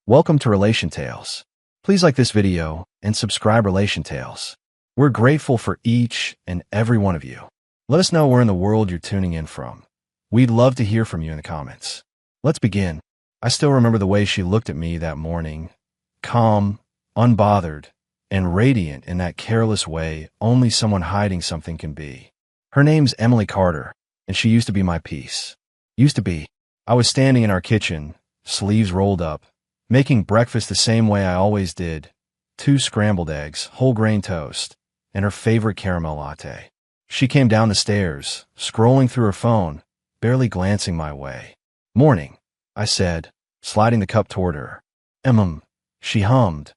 Welcome to Relation Tales. Please like this video and subscribe Relation Tales. We're grateful for each and every one of you. Let us know where in the world you're tuning in from. We'd love to hear from you in the comments. Let's begin. I still remember the way she looked at me that morning, calm, unbothered, and radiant in that careless way only someone hiding something can be. Her name's Emily Carter, and she used to be my peace. Used to be. I was standing in our kitchen, sleeves rolled up, making breakfast the same way I always did, 2 scrambled eggs, whole grain toast, and her favorite caramel latte. She came down the stairs, scrolling through her phone, barely glancing my way. "Morning," I said, sliding the cup toward her. She hummed,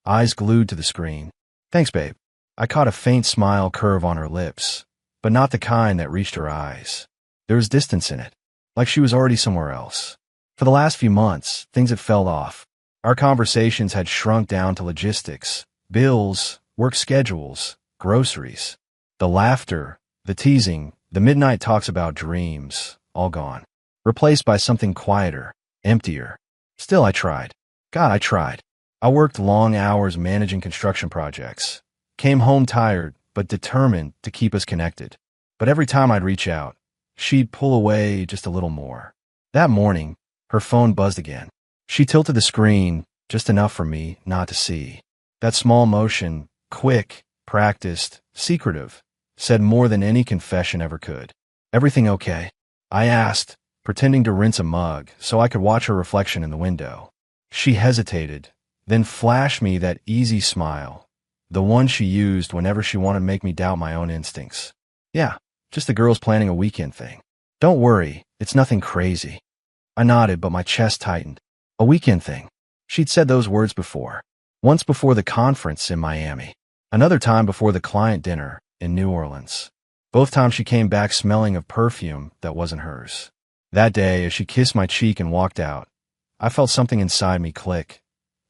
eyes glued to the screen. "Thanks, babe." I caught a faint smile curve on her lips, but not the kind that reached her eyes. There was distance in it, like she was already somewhere else. For the last few months, things had fell off. Our conversations had shrunk down to logistics, bills, work schedules, groceries. The laughter, the teasing, the midnight talks about dreams, all gone. Replaced by something quieter, emptier. Still, I tried. God, I tried. I worked long hours managing construction projects. Came home tired, but determined to keep us connected. But every time I'd reach out, she'd pull away just a little more. That morning, her phone buzzed again. She tilted the screen, just enough for me not to see. That small motion, quick, practiced, secretive, said more than any confession ever could. "Everything okay?" I asked, pretending to rinse a mug so I could watch her reflection in the window. She hesitated, then flashed me that easy smile, the one she used whenever she wanted to make me doubt my own instincts. "Yeah, just the girls planning a weekend thing. Don't worry, it's nothing crazy." I nodded, but my chest tightened. A weekend thing. She'd said those words before. Once before the conference in Miami. Another time before the client dinner in New Orleans. Both times she came back smelling of perfume that wasn't hers. That day, as she kissed my cheek and walked out, I felt something inside me click.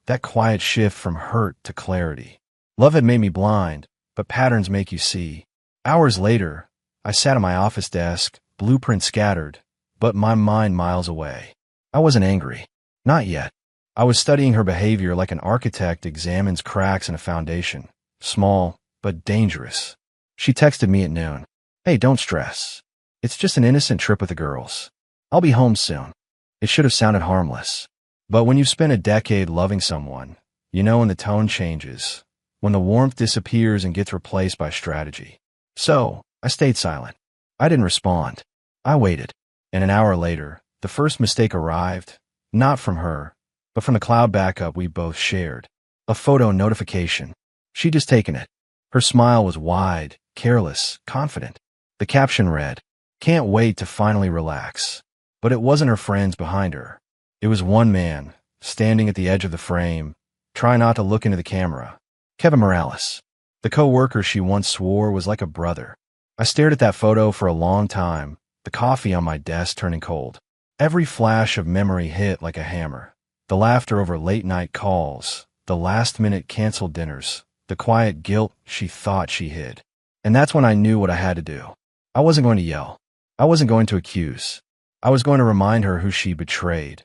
That quiet shift from hurt to clarity. Love had made me blind, but patterns make you see. Hours later, I sat at my office desk, blueprint scattered, but my mind miles away. I wasn't angry. Not yet. I was studying her behavior like an architect examines cracks in a foundation. Small, but dangerous. She texted me at noon. "Hey, don't stress. It's just an innocent trip with the girls. I'll be home soon." It should have sounded harmless. But when you've spent a decade loving someone, you know when the tone changes, when the warmth disappears and gets replaced by strategy. So, I stayed silent. I didn't respond. I waited. And an hour later, the first mistake arrived, not from her, but from the cloud backup we both shared. A photo notification. She'd just taken it. Her smile was wide, careless, confident. The caption read, "Can't wait to finally relax." But it wasn't her friends behind her. It was one man, standing at the edge of the frame, trying not to look into the camera. Kevin Morales. The co-worker she once swore was like a brother. I stared at that photo for a long time, the coffee on my desk turning cold. Every flash of memory hit like a hammer. The laughter over late-night calls, the last-minute canceled dinners, the quiet guilt she thought she hid. And that's when I knew what I had to do. I wasn't going to yell. I wasn't going to accuse. I was going to remind her who she betrayed,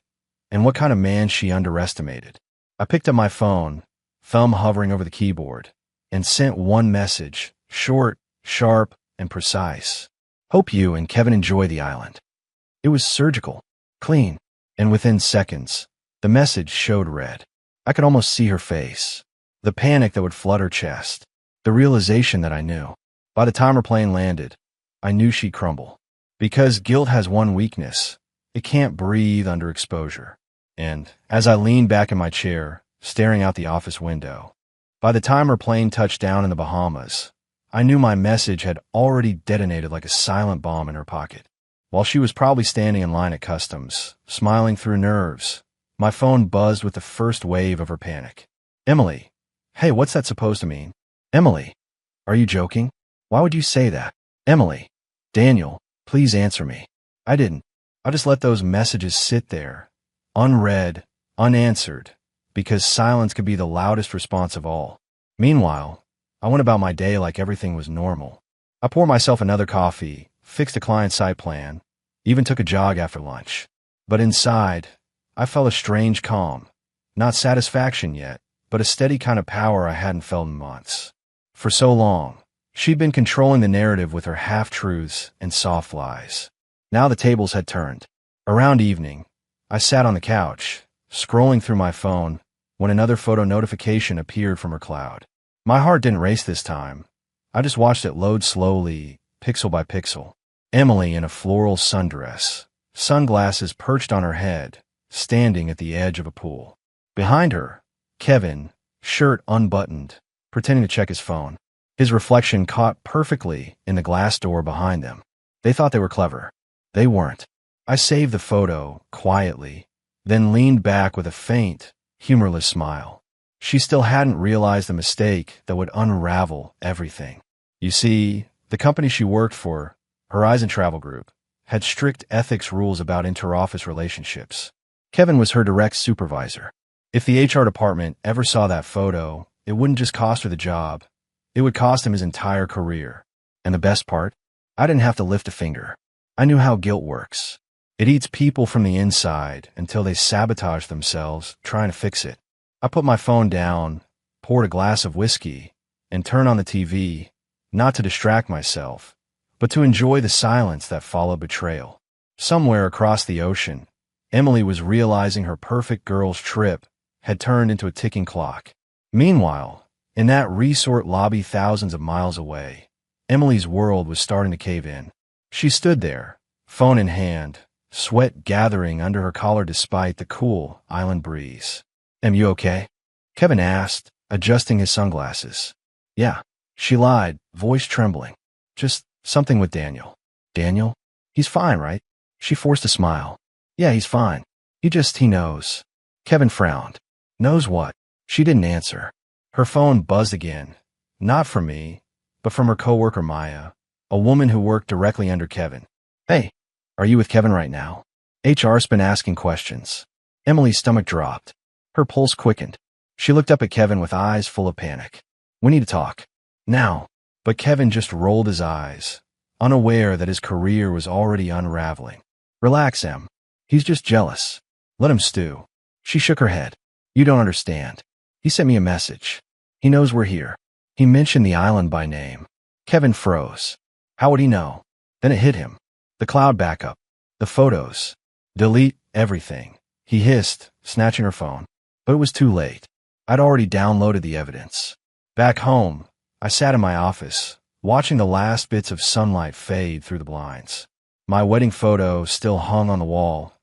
and what kind of man she underestimated. I picked up my phone, thumb hovering over the keyboard, and sent one message, short, sharp, and precise. "Hope you and Kevin enjoy the island." It was surgical, clean, and within seconds, the message showed red. I could almost see her face, the panic that would flood her chest, the realization that I knew. By the time her plane landed, I knew she'd crumble. Because guilt has one weakness. It can't breathe under exposure. And as I leaned back in my chair, staring out the office window, by the time her plane touched down in the Bahamas, I knew my message had already detonated like a silent bomb in her pocket. While she was probably standing in line at customs, smiling through nerves, my phone buzzed with the first wave of her panic. "Emily. Hey, what's that supposed to mean? Emily. Are you joking? Why would you say that? Emily. Daniel, please answer me." I didn't. I just let those messages sit there, unread, unanswered, because silence could be the loudest response of all. Meanwhile, I went about my day like everything was normal. I poured myself another coffee, fixed a client site plan, even took a jog after lunch. But inside, I felt a strange calm, Not satisfaction yet, but a steady kind of power I hadn't felt in months. For so long, she'd been controlling the narrative with her half-truths and soft lies. Now the tables had turned. Around evening, I sat on the couch, scrolling through my phone, when another photo notification appeared from her cloud. My heart didn't race this time. I just watched it load slowly, pixel by pixel. Emily in a floral sundress, sunglasses perched on her head, standing at the edge of a pool. Behind her, Kevin, shirt unbuttoned, pretending to check his phone. His reflection caught perfectly in the glass door behind them. They thought they were clever. They weren't. I saved the photo, quietly, then leaned back with a faint, humorless smile. She still hadn't realized the mistake that would unravel everything. You see, the company she worked for, Horizon Travel Group, had strict ethics rules about inter-office relationships. Kevin was her direct supervisor. If the HR department ever saw that photo, it wouldn't just cost her the job. It would cost him his entire career. And the best part? I didn't have to lift a finger. I knew how guilt works. It eats people from the inside until they sabotage themselves trying to fix it. I put my phone down, poured a glass of whiskey, and turned on the TV, not to distract myself, but to enjoy the silence that followed betrayal. Somewhere across the ocean, Emily was realizing her perfect girl's trip had turned into a ticking clock. Meanwhile, in that resort lobby thousands of miles away, Emily's world was starting to cave in. She stood there, phone in hand, sweat gathering under her collar despite the cool island breeze. "Am you okay?" Kevin asked, adjusting his sunglasses. "Yeah," she lied, voice trembling. "Just something with Daniel." "Daniel? He's fine, right?" She forced a smile. "Yeah, he's fine. He knows." Kevin frowned. "Knows what?" She didn't answer. Her phone buzzed again. Not from me, but from her coworker Maya, a woman who worked directly under Kevin. "Hey, are you with Kevin right now?" HR's been asking questions. Emily's stomach dropped. Her pulse quickened. She looked up at Kevin with eyes full of panic. "We need to talk. Now." But Kevin just rolled his eyes, unaware that his career was already unraveling. "Relax, Em. He's just jealous. Let him stew." She shook her head. "You don't understand. He sent me a message. He knows we're here. He mentioned the island by name." Kevin froze. How would he know? Then it hit him. The cloud backup. The photos. "Delete everything," he hissed, snatching her phone. But it was too late. I'd already downloaded the evidence. Back home, I sat in my office, watching the last bits of sunlight fade through the blinds. My wedding photo still hung on the wall.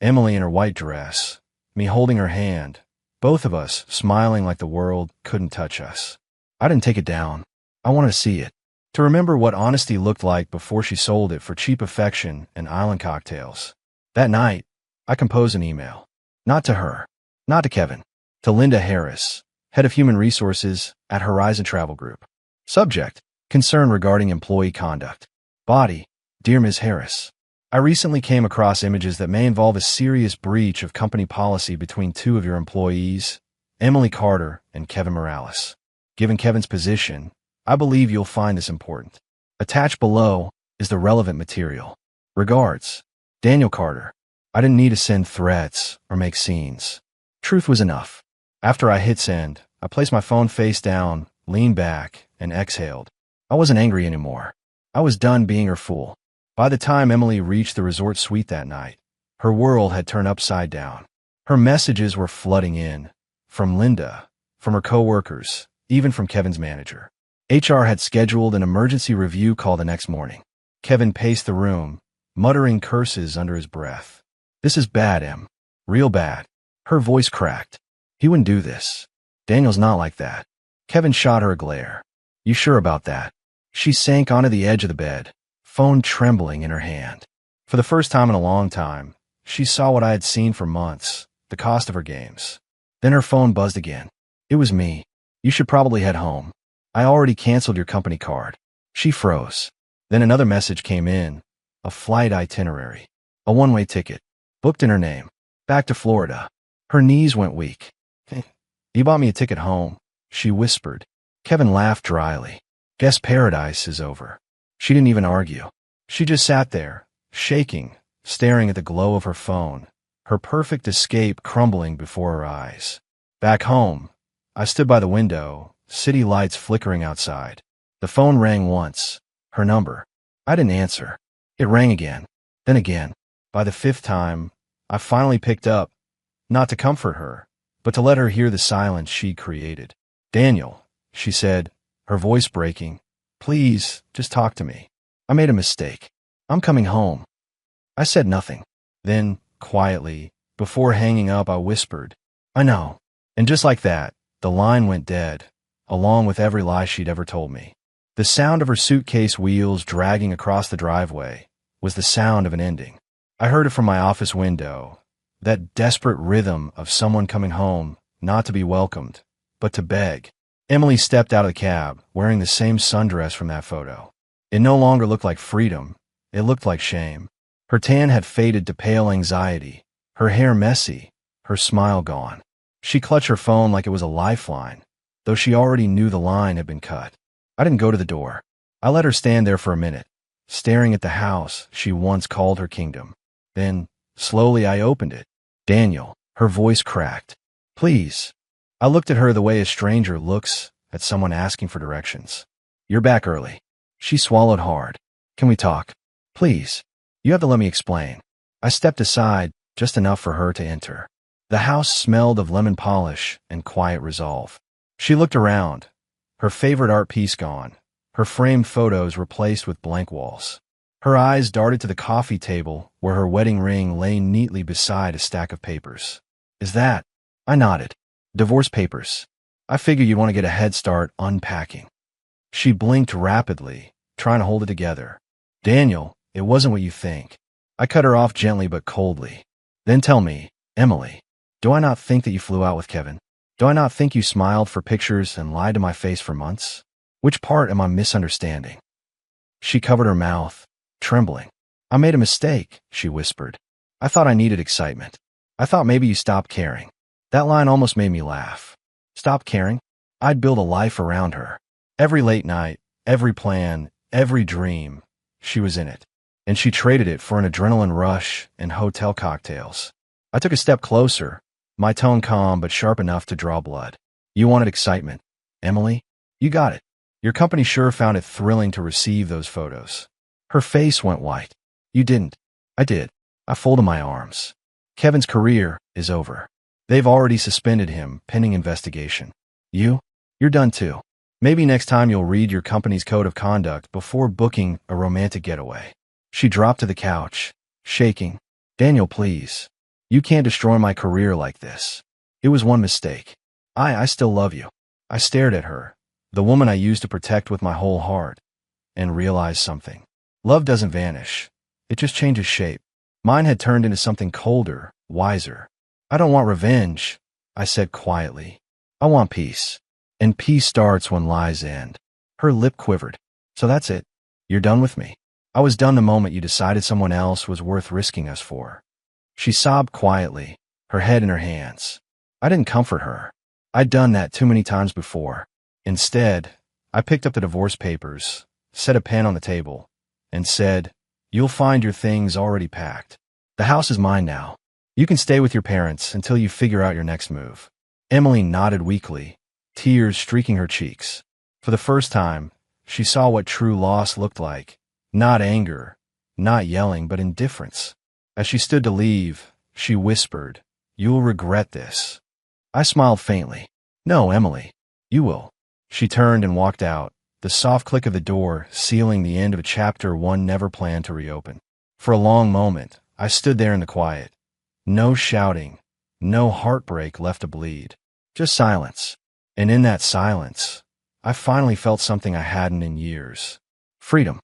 Emily in her white dress, me holding her hand, both of us smiling like the world couldn't touch us. I didn't take it down. I wanted to see it, to remember what honesty looked like before she sold it for cheap affection and island cocktails. That night, I composed an email. Not to her, not to Kevin, to Linda Harris, head of human resources at Horizon Travel Group. Subject: concern regarding employee conduct. Body: Dear Ms. Harris, I recently came across images that may involve a serious breach of company policy between two of your employees, Emily Carter and Kevin Morales. Given Kevin's position, I believe you'll find this important. Attached below is the relevant material. Regards, Daniel Carter. I didn't need to send threats or make scenes. Truth was enough. After I hit send, I placed my phone face down, leaned back, and exhaled. I wasn't angry anymore. I was done being her fool. By the time Emily reached the resort suite that night, her world had turned upside down. Her messages were flooding in, from Linda, from her coworkers, even from Kevin's manager. HR had scheduled an emergency review call the next morning. Kevin paced the room, muttering curses under his breath. "This is bad, Em. Real bad." Her voice cracked. "He wouldn't do this. Daniel's not like that." Kevin shot her a glare. "You sure about that?" She sank onto the edge of the bed, phone trembling in her hand. For the first time in a long time, she saw what I had seen for months, the cost of her games. Then her phone buzzed again. It was me. "You should probably head home. I already canceled your company card." She froze. Then another message came in, a flight itinerary, a one-way ticket, booked in her name, back to Florida. Her knees went weak. "You bought me a ticket home," she whispered. Kevin laughed dryly. "Guess paradise is over." She didn't even argue. She just sat there, shaking, staring at the glow of her phone, her perfect escape crumbling before her eyes. Back home, I stood by the window, city lights flickering outside. The phone rang once. Her number. I didn't answer. It rang again. Then again. By the fifth time, I finally picked up, not to comfort her, but to let her hear the silence she'd created. "Daniel," she said, her voice breaking, "please, just talk to me. I made a mistake. I'm coming home." I said nothing. Then, quietly, before hanging up, I whispered, "I know." And just like that, the line went dead, along with every lie she'd ever told me. The sound of her suitcase wheels dragging across the driveway was the sound of an ending. I heard it from my office window, that desperate rhythm of someone coming home, not to be welcomed, but to beg. Emily stepped out of the cab, wearing the same sundress from that photo. It no longer looked like freedom, it looked like shame. Her tan had faded to pale anxiety, her hair messy, her smile gone. She clutched her phone like it was a lifeline, though she already knew the line had been cut. I didn't go to the door. I let her stand there for a minute, staring at the house she once called her kingdom. Then, slowly I opened it. "Daniel," her voice cracked. "Please." I looked at her the way a stranger looks at someone asking for directions. "You're back early." She swallowed hard. "Can we talk? Please. You have to let me explain." I stepped aside, just enough for her to enter. The house smelled of lemon polish and quiet resolve. She looked around, her favorite art piece gone, her framed photos replaced with blank walls. Her eyes darted to the coffee table where her wedding ring lay neatly beside a stack of papers. "Is that?" I nodded. "Divorce papers. I figured you'd want to get a head start unpacking." She blinked rapidly, trying to hold it together. "Daniel, it wasn't what you think." I cut her off gently but coldly. "Then tell me, Emily, do I not think that you flew out with Kevin? Do I not think you smiled for pictures and lied to my face for months? Which part am I misunderstanding?" She covered her mouth, trembling. "I made a mistake," she whispered. "I thought I needed excitement. I thought maybe you stopped caring." That line almost made me laugh. Stop caring? I'd build a life around her. Every late night, every plan, every dream, she was in it. And she traded it for an adrenaline rush and hotel cocktails. I took a step closer, my tone calm but sharp enough to draw blood. "You wanted excitement, Emily? You got it. Your company sure found it thrilling to receive those photos." Her face went white. "You didn't." "I did." I folded my arms. "Kevin's career is over. They've already suspended him, pending investigation. You're done too. Maybe next time you'll read your company's code of conduct before booking a romantic getaway." She dropped to the couch, shaking. "Daniel, please. You can't destroy my career like this. It was one mistake. I still love you." I stared at her, the woman I used to protect with my whole heart, and realized something. Love doesn't vanish. It just changes shape. Mine had turned into something colder, wiser. "I don't want revenge," I said quietly. "I want peace. And peace starts when lies end." Her lip quivered. "So that's it? You're done with me?" "I was done the moment you decided someone else was worth risking us for." She sobbed quietly, her head in her hands. I didn't comfort her. I'd done that too many times before. Instead, I picked up the divorce papers, set a pen on the table, and said, "You'll find your things already packed. The house is mine now. You can stay with your parents until you figure out your next move." Emily nodded weakly, tears streaking her cheeks. For the first time, she saw what true loss looked like. Not anger, not yelling, but indifference. As she stood to leave, she whispered, "You'll regret this." I smiled faintly. "No, Emily, you will." She turned and walked out, the soft click of the door sealing the end of a chapter one never planned to reopen. For a long moment, I stood there in the quiet. No shouting, no heartbreak left to bleed. Just silence. And in that silence, I finally felt something I hadn't in years. Freedom.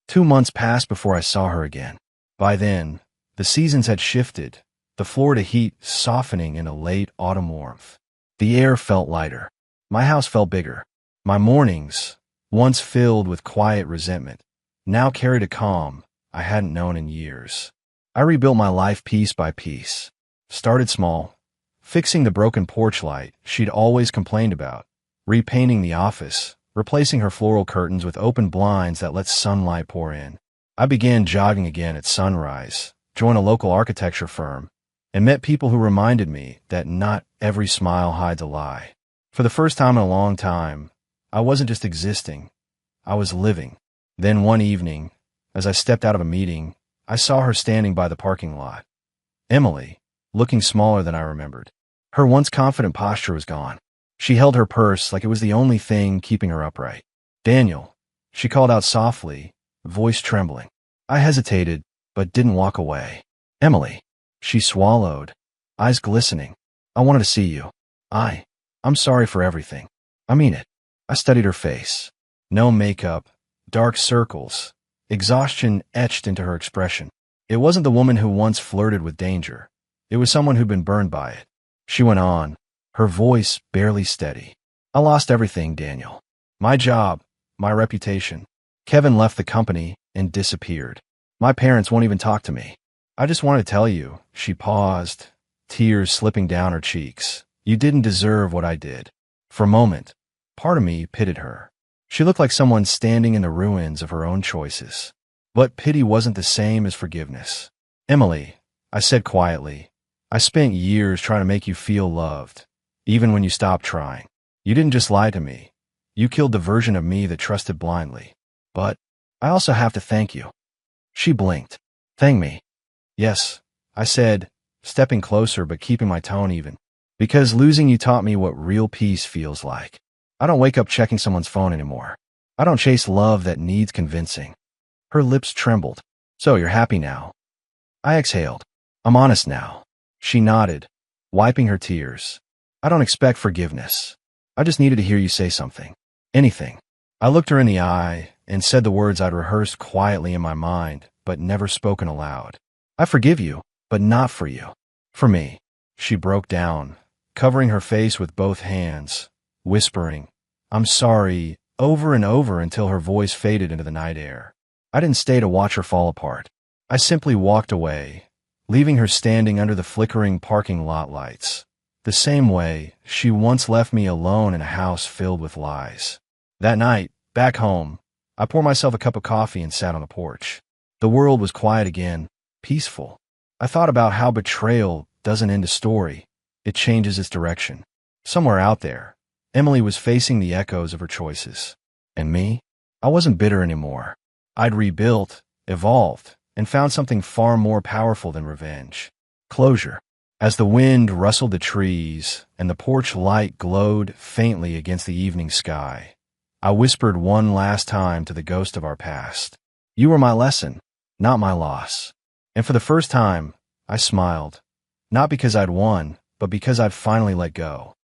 2 months passed before I saw her again. By then, the seasons had shifted, the Florida heat softening in a late autumn warmth. The air felt lighter. My house felt bigger. My mornings, once filled with quiet resentment, now carried a calm I hadn't known in years. I rebuilt my life piece by piece. Started small, fixing the broken porch light she'd always complained about, repainting the office, replacing her floral curtains with open blinds that let sunlight pour in. I began jogging again at sunrise, joined a local architecture firm, and met people who reminded me that not every smile hides a lie. For the first time in a long time, I wasn't just existing, I was living. Then one evening, as I stepped out of a meeting, I saw her standing by the parking lot. Emily, looking smaller than I remembered. Her once confident posture was gone. She held her purse like it was the only thing keeping her upright. Daniel, she called out softly, voice trembling. I hesitated, but didn't walk away. Emily, she swallowed, eyes glistening. I wanted to see you. I'm sorry for everything. I mean it. I studied her face. No makeup, dark circles, exhaustion etched into her expression. It wasn't the woman who once flirted with danger. It was someone who'd been burned by it. She went on, her voice barely steady. I lost everything, Daniel. My job, my reputation. Kevin left the company and disappeared. My parents won't even talk to me. I just wanted to tell you, she paused, tears slipping down her cheeks. You didn't deserve what I did. For a moment, part of me pitied her. She looked like someone standing in the ruins of her own choices. But pity wasn't the same as forgiveness. Emily, I said quietly, I spent years trying to make you feel loved, even when you stopped trying. You didn't just lie to me. You killed the version of me that trusted blindly. But I also have to thank you. She blinked. Thank me. Yes, I said, stepping closer but keeping my tone even. Because losing you taught me what real peace feels like. I don't wake up checking someone's phone anymore. I don't chase love that needs convincing. Her lips trembled. So you're happy now? I exhaled. I'm honest now. She nodded, wiping her tears. I don't expect forgiveness. I just needed to hear you say something. Anything. I looked her in the eye and said the words I'd rehearsed quietly in my mind, but never spoken aloud. I forgive you, but not for you. For me. She broke down, covering her face with both hands, whispering, I'm sorry, over and over until her voice faded into the night air. I didn't stay to watch her fall apart. I simply walked away, leaving her standing under the flickering parking lot lights, the same way she once left me alone in a house filled with lies. That night, back home, I poured myself a cup of coffee and sat on the porch. The world was quiet again, peaceful. I thought about how betrayal doesn't end a story, it changes its direction. Somewhere out there, Emily was facing the echoes of her choices. And me? I wasn't bitter anymore. I'd rebuilt, evolved, and found something far more powerful than revenge. Closure. As the wind rustled the trees and the porch light glowed faintly against the evening sky, I whispered one last time to the ghost of our past. You were my lesson, not my loss. And for the first time, I smiled. Not because I'd won, but because I'd finally let go.